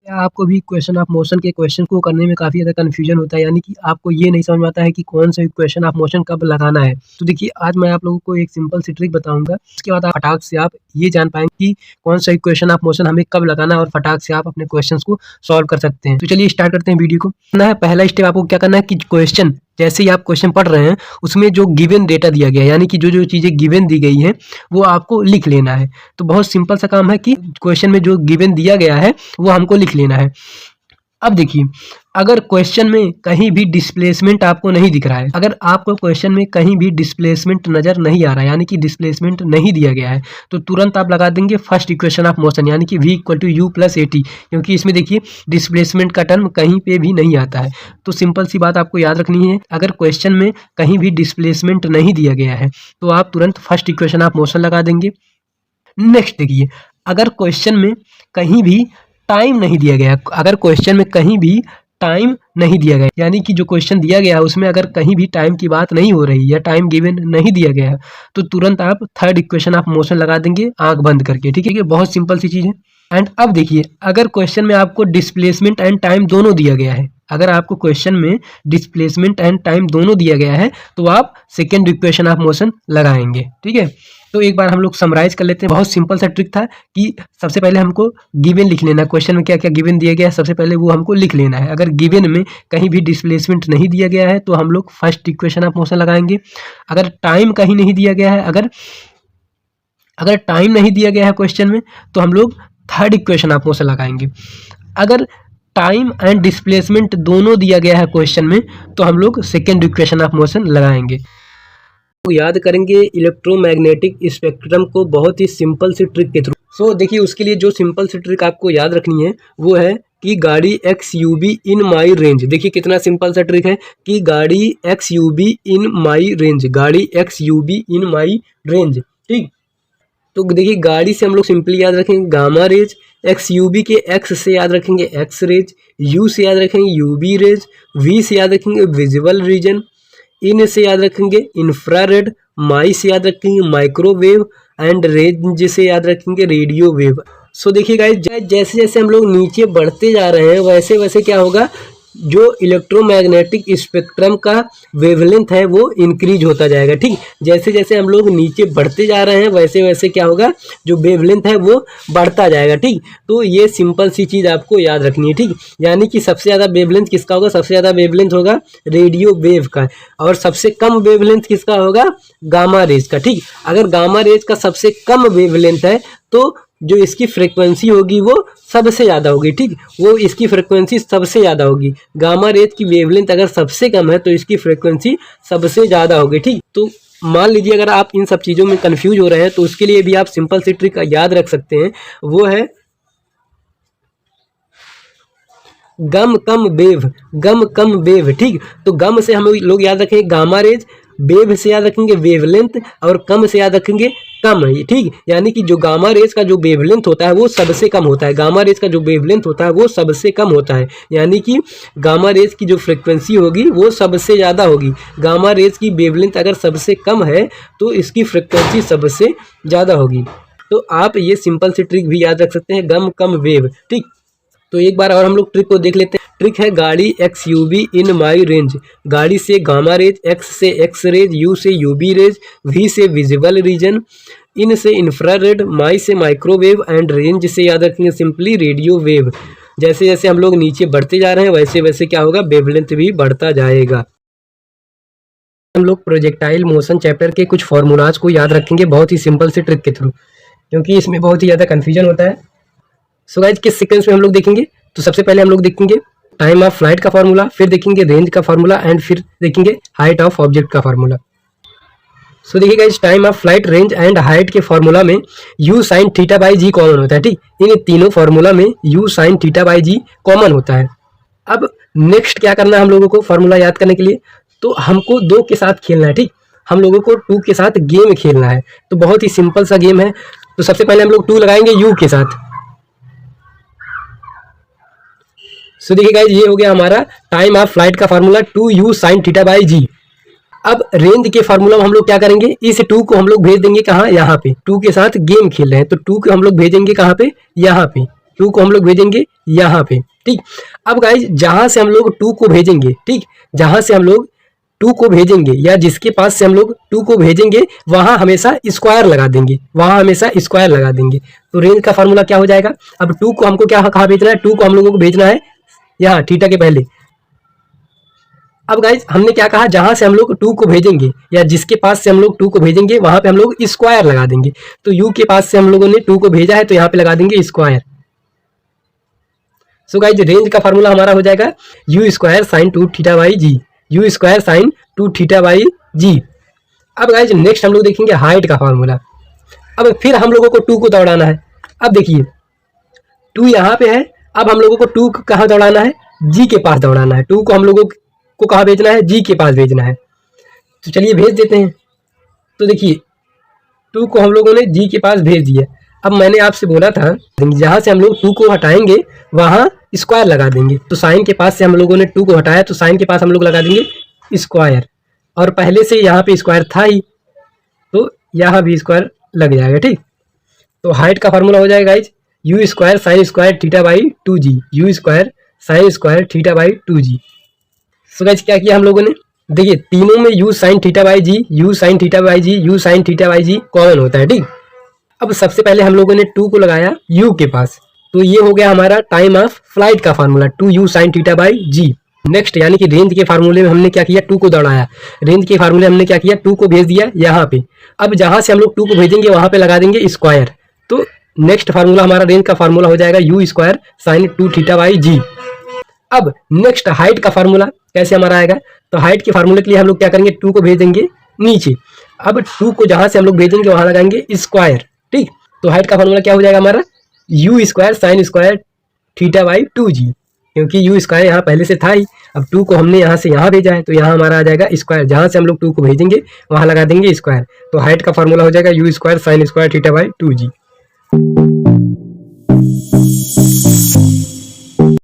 क्या आपको भी इक्वेशन ऑफ मोशन के क्वेश्चन को करने में काफ़ी ज़्यादा कन्फ्यूजन होता है, यानी कि आपको ये नहीं समझ में आता है कि कौन सा इक्वेशन ऑफ मोशन कब लगाना है। तो देखिए आज मैं आप लोगों को एक सिंपल सी ट्रिक बताऊंगा, उसके बाद फटाक से आप ये जान पाएंगे कि कौन सा इक्वेशन ऑफ मोशन हमें कब लगाना है और फटाक से आप अपने क्वेश्चन को सॉल्व कर सकते हैं। तो चलिए स्टार्ट करते हैं वीडियो को। ना है पहला स्टेप आपको क्या करना है कि क्वेश्चन जैसे ही आप क्वेश्चन पढ़ रहे हैं उसमें जो गिवन डेटा दिया गया है, यानी कि जो जो चीज़ें गिवन दी गई हैं वो आपको लिख लेना है। तो बहुत सिंपल सा काम है कि क्वेश्चन में जो गिवन दिया गया है वो हमको लिख लेना है। अब देखिए, अगर क्वेश्चन में कहीं भी डिस्प्लेसमेंट आपको नहीं दिख रहा है, अगर आपको क्वेश्चन में कहीं भी डिस्प्लेसमेंट नज़र नहीं आ रहा है, यानी कि डिस्प्लेसमेंट नहीं दिया गया है, तो तुरंत आप लगा देंगे फर्स्ट इक्वेशन ऑफ मोशन, यानी कि v equal to u plus a t, क्योंकि इसमें देखिए डिस्प्लेसमेंट का टर्म कहीं पे भी नहीं आता है। तो सिंपल सी बात आपको याद रखनी है, अगर क्वेश्चन में कहीं भी डिस्प्लेसमेंट नहीं दिया गया है तो आप तुरंत फर्स्ट इक्वेशन ऑफ मोशन लगा देंगे। नेक्स्ट देखिए, अगर क्वेश्चन में कहीं भी टाइम नहीं दिया गया, अगर क्वेश्चन में कहीं भी टाइम नहीं दिया गया, यानी कि जो क्वेश्चन दिया गया है उसमें अगर कहीं भी टाइम की बात नहीं हो रही या टाइम गिवन नहीं दिया गया है, तो तुरंत आप थर्ड इक्वेशन ऑफ मोशन लगा देंगे आंख बंद करके। ठीक है, बहुत सिंपल सी चीज़ है। एंड अब देखिए, अगर क्वेश्चन में आपको डिस्प्लेसमेंट एंड टाइम दोनों दिया गया है, अगर आपको क्वेश्चन में डिस्प्लेसमेंट एंड टाइम दोनों दिया गया है तो आप सेकेंड इक्वेशन ऑफ मोशन लगाएंगे। ठीक है, तो एक बार हम लोग समराइज कर लेते हैं। बहुत सिंपल सा ट्रिक था कि सबसे पहले हमको गिवन लिख लेना है, क्वेश्चन में क्या क्या गिवन दिया गया है सबसे पहले वो हमको लिख लेना है। अगर गिवन में कहीं भी डिस्प्लेसमेंट नहीं दिया गया है तो हम लोग फर्स्ट इक्वेशन ऑफ मोशन लगाएंगे। अगर टाइम कहीं नहीं दिया गया है, अगर टाइम नहीं दिया गया है क्वेश्चन में, तो हम लोग थर्ड इक्वेशन ऑफ मोशन लगाएंगे। अगर टाइम एंड डिस्प्लेसमेंट दोनों दिया गया है क्वेश्चन में, तो हम लोग सेकेंड इक्वेशन ऑफ मोशन लगाएंगे। तो याद करेंगे इलेक्ट्रोमैग्नेटिक स्पेक्ट्रम को बहुत ही सिंपल सी ट्रिक के थ्रू। सो देखिए, उसके लिए जो सिंपल सी ट्रिक आपको याद रखनी है वो है कि गाड़ी X U B in my range. देखिए कितना सिंपल सा ट्रिक है कि गाड़ी X U B in my range, गाड़ी X U B in my range. ठीक, तो देखिए गाड़ी से हम लोग सिंपली याद रखेंगे gamma rays, X U B के एक्स से याद रखेंगे एक्स रेज, यू से याद रखेंगे यू बी रेज, वी से याद रखेंगे विजिबल रीजन, इन से याद रखेंगे इंफ्रारेड, माई से याद रखेंगे माइक्रोवेव एंड रेंज से याद रखेंगे रेडियो वेव। सो देखिए गाइस, जैसे जैसे हम लोग नीचे बढ़ते जा रहे हैं वैसे वैसे क्या होगा, जो इलेक्ट्रोमैग्नेटिक स्पेक्ट्रम का वेवलेंथ है वो इंक्रीज होता जाएगा। ठीक, जैसे जैसे हम लोग नीचे बढ़ते जा रहे हैं वैसे वैसे क्या होगा, जो वेवलेंथ है वो बढ़ता जाएगा। ठीक, तो ये सिंपल सी चीज़ आपको याद रखनी है। ठीक, यानी कि सबसे ज़्यादा वेवलेंथ किसका होगा, सबसे ज़्यादा वेवलेंथ होगा रेडियो वेव का, और सबसे कम वेवलेंथ किसका होगा, गामा रेज का। ठीक, अगर गामा रेज का सबसे कम वेवलेंथ है तो जो इसकी फ्रीक्वेंसी होगी वो सबसे ज़्यादा होगी। ठीक, वो इसकी फ्रीक्वेंसी सबसे ज़्यादा होगी। गामा रेज की वेवलेंथ अगर सबसे कम है तो इसकी फ्रीक्वेंसी सबसे ज़्यादा होगी। ठीक, तो मान लीजिए अगर आप इन सब चीज़ों में कंफ्यूज हो रहे हैं तो उसके लिए भी आप सिंपल सी ट्रिक याद रख सकते हैं, वो है गम कम वेव, गम कम वेव। ठीक, तो गम से हम लोग याद रखेंगे गामा रेज, वेव से याद रखेंगे वेवलेंथ, और कम से याद रखेंगे कम है। ठीक, यानी कि जो गामा रेज का जो वेवलेंथ होता है वो सबसे कम होता है, गामा रेज का जो वेवलेंथ होता है वो सबसे कम होता है, यानी कि गामा रेज की जो फ्रिक्वेंसी होगी वो सबसे ज़्यादा होगी। गामा रेज की वेवलेंथ अगर सबसे कम है तो इसकी फ्रिक्वेंसी सबसे ज़्यादा होगी। तो आप ये सिंपल सी ट्रिक भी याद रख सकते हैं, गम कम वेव। ठीक, तो एक बार और हम लोग ट्रिक को देख लेते हैं। ट्रिक है गाड़ी X U B in my range, गाड़ी से गामा रेज, एक्स से एक्स रेज, यू से यू बी रेज, वी से विजिबल रीजन, इन से इंफ्रारेड, माई से माइक्रोवेव एंड रेंज से याद रखेंगे सिंपली रेडियो वेव। जैसे जैसे हम लोग नीचे बढ़ते जा रहे हैं वैसे वैसे क्या होगा, वेवलेंथ भी बढ़ता जाएगा। हम लोग प्रोजेक्टाइल मोशन चैप्टर के कुछ फॉर्मूलाज को याद रखेंगे बहुत ही सिंपल से ट्रिक के थ्रू, क्योंकि इसमें बहुत ही ज़्यादा कन्फ्यूजन होता है। सो गाइस, किस सीक्वेंस में हम लोग देखेंगे, तो सबसे पहले हम लोग देखेंगे टाइम ऑफ फ्लाइट का फार्मूला, फिर देखेंगे रेंज का फार्मूला, एंड फिर देखेंगे हाइट ऑफ ऑब्जेक्ट का फार्मूला। सो देखिए guys, time of flight, range and height के फार्मूला में u sine theta by g common होता है। ठीक, इन तीनों फार्मूला में u sine theta by g common होता है। अब नेक्स्ट क्या करना है हम लोगों को फार्मूला याद करने के लिए, तो हमको 2 के साथ खेलना है। ठीक, हम लोगों को 2 के साथ गेम खेलना है, तो बहुत ही सिंपल सा गेम है। तो सबसे पहले हम लोग 2 लगाएंगे u के साथ। सो देखिए गाइस, ये हो गया हमारा टाइम ऑफ फ्लाइट का formula 2u sine theta by G. अब रेंज के फार्मूला में हम लोग क्या करेंगे, इस 2 को हम लोग भेज देंगे कहाँ, यहाँ पे। 2 के साथ गेम खेल रहे हैं तो 2 को हम लोग भेजेंगे कहाँ पे, यहाँ पे। 2 को हम लोग भेजेंगे यहाँ पे, ठीक। अब गाइज जहाँ से हम लोग 2 को भेजेंगे, ठीक, जहाँ से हम लोग 2 को भेजेंगे या जिसके पास से हम लोग 2 को भेजेंगे वहाँ हमेशा स्क्वायर लगा देंगे, वहाँ हमेशा स्क्वायर लगा देंगे। तो रेंज का फार्मूला क्या हो जाएगा, अब 2 को हमको क्या कहाँ भेजना है, 2 को हम लोगों को भेजना है यहाँ थीटा के पहले। अब गाइज हमने क्या कहा, जहां से हम लोग 2 को भेजेंगे या जिसके पास से हम लोग 2 को भेजेंगे वहां पे हम लोग स्क्वायर लगा देंगे। तो u के पास से हम लोगों ने 2 को भेजा है तो यहाँ पे लगा देंगे स्क्वायर। सो गाइज रेंज का फार्मूला हमारा हो जाएगा u square sine 2 theta by ji, u square sine 2 theta by G. अब गाइज नेक्स्ट हम लोग देखेंगे हाइट का फार्मूला। अब फिर हम लोगों को 2 को दौड़ाना है। अब देखिए 2 यहाँ पे है, अब हम लोगों को 2 कहाँ दौड़ाना है, जी के पास दौड़ाना है। 2 को हम लोगों को कहाँ भेजना है, जी के पास भेजना है। तो चलिए भेज देते हैं। तो देखिए 2 को हम लोगों ने जी के पास भेज दिया। अब मैंने आपसे बोला था जहाँ से हम लोग 2 को हटाएंगे वहाँ स्क्वायर लगा देंगे। तो साइन के पास से हम लोगों ने 2 को हटाया तो साइन के पास हम लोग लगा देंगे स्क्वायर, और पहले से यहाँ पे स्क्वायर था ही तो यहाँ भी स्क्वायर लग जाएगा, ठीक। तो हाइट का फार्मूला हो जाएगा guys u square sine square theta by 2g, u square sine square theta by 2g। So guys क्या किया हम लोगों ने, देखिए तीनों में u sine theta by ji, u sine theta by ji, u sine theta by g common होता है, ठीक। अब सबसे पहले हम लोगों ने 2 को लगाया u के पास, तो ये हो गया हमारा टाइम ऑफ फ्लाइट का formula 2u sine theta by g. Next यानी कि रेंज के फार्मूले में हमने क्या किया, 2 को दौड़ाया। रेंज के फार्मूले हमने क्या किया, 2 को भेज दिया यहाँ पे। अब जहाँ से हम लोग 2 को भेजेंगे वहाँ पे लगा देंगे स्क्वायर। तो नेक्स्ट फार्मूला हमारा रेंज का फार्मूला हो जाएगा U square sine 2 theta by G. अब नेक्स्ट हाइट का फार्मूला कैसे हमारा आएगा, तो हाइट के फार्मूले के लिए हम लोग क्या करेंगे, 2 को भेज देंगे नीचे। अब 2 को जहाँ से हम लोग भेजेंगे वहाँ लगाएंगे स्क्वायर, ठीक। तो हाइट का फार्मूला क्या हो जाएगा हमारा, you square sine square theta by 2g, क्योंकि यू स्क्वायर यहाँ पहले से था ही। अब 2 को हमने यहाँ से यहाँ भेजा है तो यहाँ हमारा आ जाएगा स्क्वायर, जहाँ से हम लोग 2 को भेजेंगे वहाँ लगा देंगे स्क्वायर। तो हाइट का फार्मूला हो जाएगा U square sine square theta by 2g।